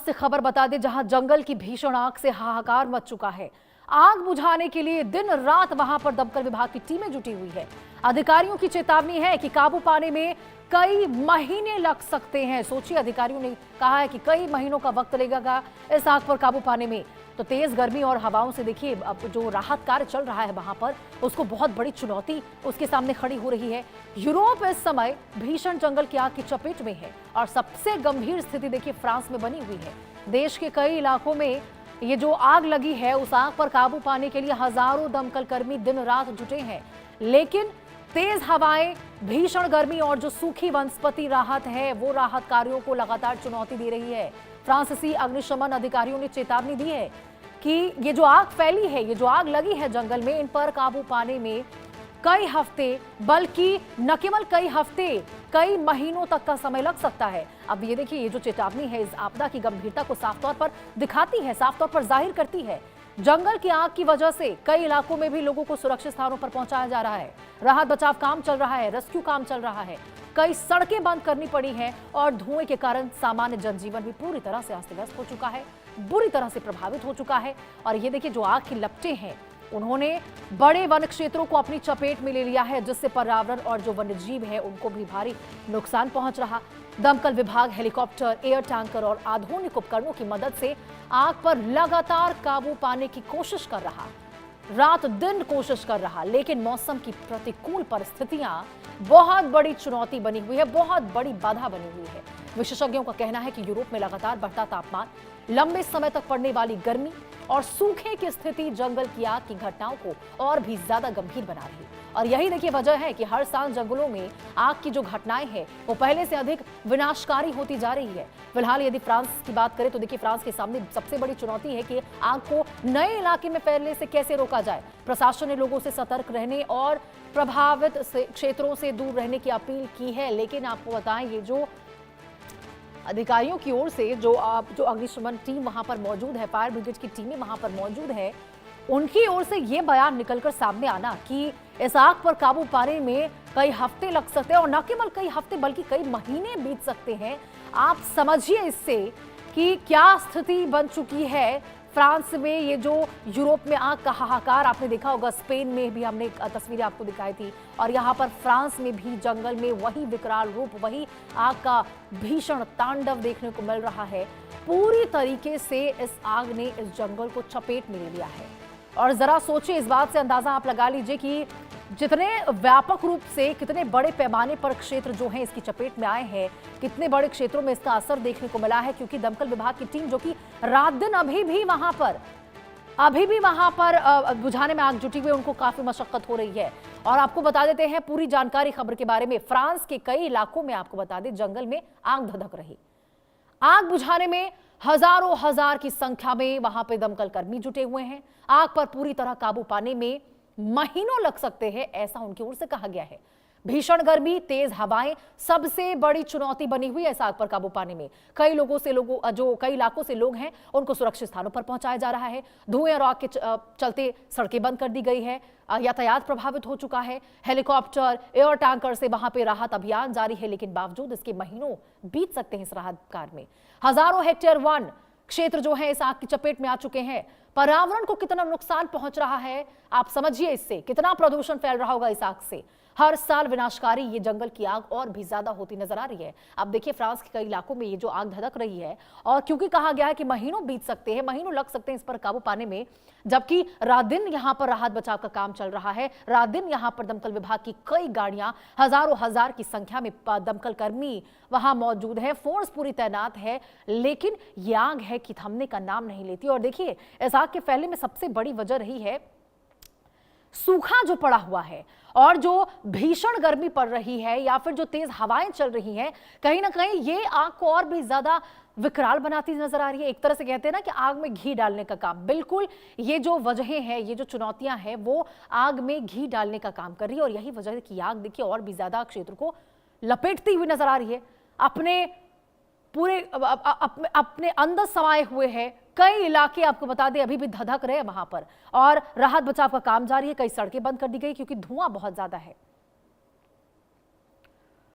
से खबर बता दें, जहां जंगल की भीषण आग से हाहाकार मच चुका है। आग बुझाने के लिए दिन रात वहां पर दमकल विभाग की टीमें जुटी हुई है। अधिकारियों की चेतावनी है कि काबू पाने में कई महीने लग सकते हैं। सोचिए, अधिकारियों ने कहा है कि कई महीनों का वक्त लगेगा इस आग पर काबू पाने में। तो तेज गर्मी और हवाओं से देखिए, अब जो राहत कार्य चल रहा है वहां पर, उसको बहुत बड़ी चुनौती उसके सामने खड़ी हो रही है। यूरोप इस समय भीषण जंगल की आग की चपेट में है और सबसे गंभीर स्थिति देखिए फ्रांस में बनी हुई है। देश के कई इलाकों में ये जो आग लगी है, उस आग पर काबू पाने के लिए हजारों दमकल कर्मी दिन रात जुटे हैं, लेकिन तेज हवाएं, भीषण गर्मी और जो सूखी वनस्पति राहत है, वो राहत कार्यों को लगातार चुनौती दे रही है। फ्रांसीसी अग्निशमन अधिकारियों ने चेतावनी दी है कि ये जो आग फैली है, ये जो आग लगी है जंगल में, इन पर काबू पाने में कई हफ्ते, बल्कि न केवल कई हफ्ते, कई महीनों तक का समय लग सकता है। अब ये देखिए, ये जो चेतावनी है इस आपदा की गंभीरता को साफ तौर पर दिखाती है, साफ तौर पर जाहिर करती है। जंगल की आग की वजह से कई इलाकों में भी लोगों को सुरक्षित स्थानों पर पहुंचाया जा रहा है। राहत बचाव काम चल रहा है, रेस्क्यू काम चल रहा है। कई सड़कें बंद करनी पड़ी हैं और धुएं के कारण सामान्य जनजीवन भी पूरी तरह से अस्त व्यस्त हो चुका है, बुरी तरह से प्रभावित हो चुका है। और ये देखिए, जो आग की लपटें हैं, उन्होंने बड़े वन क्षेत्रों को अपनी चपेट में ले लिया है, जिससे पर्यावरण और जो वन्यजीव है उनको भी भारी नुकसान पहुंच रहा। दमकल विभाग हेलीकॉप्टर, एयर टैंकर और आधुनिक उपकरणों की मदद से आग पर लगातार काबू पाने की कोशिश कर रहा, रात दिन कोशिश कर रहा, लेकिन मौसम की प्रतिकूल परिस्थितियां बहुत बड़ी चुनौती बनी हुई है, बहुत बड़ी बाधा बनी हुई है। विशेषज्ञों का कहना है कि यूरोप में लगातार बढ़ता तापमान, लंबे समय तक पड़ने वाली गर्मी और सूखे की स्थिति जंगल की आग की घटनाओं को और भी ज्यादा गंभीर बना रही है। और यही देखिए वजह है कि हर साल जंगलों में आग की जो घटनाएं हैं, वो पहले से अधिक विनाशकारी होती जा रही है। फिलहाल यदि फ्रांस की बात करें तो देखिए, फ्रांस के सामने सबसे बड़ी चुनौती है कि आग को नए इलाके में फैलने से कैसे रोका जाए। प्रशासन ने लोगों से सतर्क रहने और प्रभावित क्षेत्रों से दूर रहने की अपील की है, लेकिन आपको बताएं, ये जो अधिकारियों की ओर से जो अग्निशमन टीम वहां पर मौजूद है, फायर ब्रिगेड की टीमें वहां पर मौजूद है, उनकी ओर से ये बयान निकलकर सामने आना कि इस आग पर काबू पाने में कई हफ्ते लग सकते हैं, और न केवल कई हफ्ते बल्कि कई महीने बीत सकते हैं। आप समझिए इससे कि क्या स्थिति बन चुकी है फ्रांस में। ये जो यूरोप में आग का हाहाकार आपने देखा होगा, स्पेन में भी हमने तस्वीरें आपको दिखाई थी, और यहाँ पर फ्रांस में भी जंगल में वही विकराल रूप, वही आग का भीषण तांडव देखने को मिल रहा है। पूरी तरीके से इस आग ने इस जंगल को चपेट में ले लिया है। और जरा सोचिए, इस बात से अंदाजा आप लगा लीजिए कि जितने व्यापक रूप से, कितने बड़े पैमाने पर क्षेत्र जो हैं इसकी चपेट में आए हैं, कितने बड़े क्षेत्रों में इसका असर देखने को मिला है। क्योंकि दमकल विभाग की टीम जो कि रात दिन अभी भी वहां पर बुझाने में आग जुटी हुई, उनको काफी मशक्कत हो रही है। और आपको बता देते हैं पूरी जानकारी खबर के बारे में। फ्रांस के कई इलाकों में आपको बता दें, जंगल में आग धधक रही। आग बुझाने में हजारों हजार की संख्या में वहां पे दमकल कर्मी जुटे हुए हैं। आग पर पूरी तरह काबू पाने में महीनों लग सकते हैं, ऐसा उनकी ओर से कहा गया है। भीषण गर्मी, तेज हवाएं सबसे बड़ी चुनौती बनी हुई है इस आग पर काबू पाने में। कई इलाकों से लोग हैं, उनको सुरक्षित स्थानों पर पहुंचाया जा रहा है। धुएं और आग के चलते सड़कें बंद कर दी गई है, यातायात प्रभावित हो चुका है। हेलीकॉप्टर, एयर टैंकर से वहां पे राहत अभियान जारी है, लेकिन बावजूद इसके महीनों बीत सकते हैं इस राहत कार्य में। हजारों हेक्टेयर वन क्षेत्र जो है इस आग की चपेट में आ चुके हैं। पर्यावरण को कितना नुकसान पहुंच रहा है आप समझिए, इससे कितना प्रदूषण फैल रहा होगा इस आग से। हर साल विनाशकारी ये जंगल की आग और भी ज्यादा होती नजर आ रही है। अब देखिए, फ्रांस के कई इलाकों में ये जो आग धधक रही है, और क्योंकि कहा गया है कि महीनों बीत सकते हैं, महीनों लग सकते हैं इस पर काबू पाने में, जबकि रात दिन यहां पर राहत बचाव का काम चल रहा है। रात दिन यहां पर दमकल विभाग की कई गाड़ियां, हजारों हजार की संख्या में दमकल कर्मी वहां मौजूद है, फोर्स पूरी तैनात है, लेकिन ये आग है कि थमने का नाम नहीं लेती। और देखिए, इस आग के फैलने में सबसे बड़ी वजह रही है सूखा जो पड़ा हुआ है, और जो भीषण गर्मी पड़ रही है, या फिर जो तेज हवाएं चल रही हैं, कहीं ना कहीं ये आग को और भी ज्यादा विकराल बनाती नजर आ रही है। एक तरह से कहते हैं ना कि आग में घी डालने का काम, बिल्कुल ये जो वजहें हैं, ये जो चुनौतियां हैं, वो आग में घी डालने का काम कर रही है। और यही वजह है कि आग देखिए और भी ज्यादा क्षेत्र को लपेटती हुई नजर आ रही है, अपने अंदर समाये हुए हैं। कई इलाके आपको बता दें अभी भी धधक रहे हैं वहां पर, और राहत बचाव का काम जारी है। कई सड़कें बंद कर दी गई क्योंकि धुआं बहुत ज्यादा है।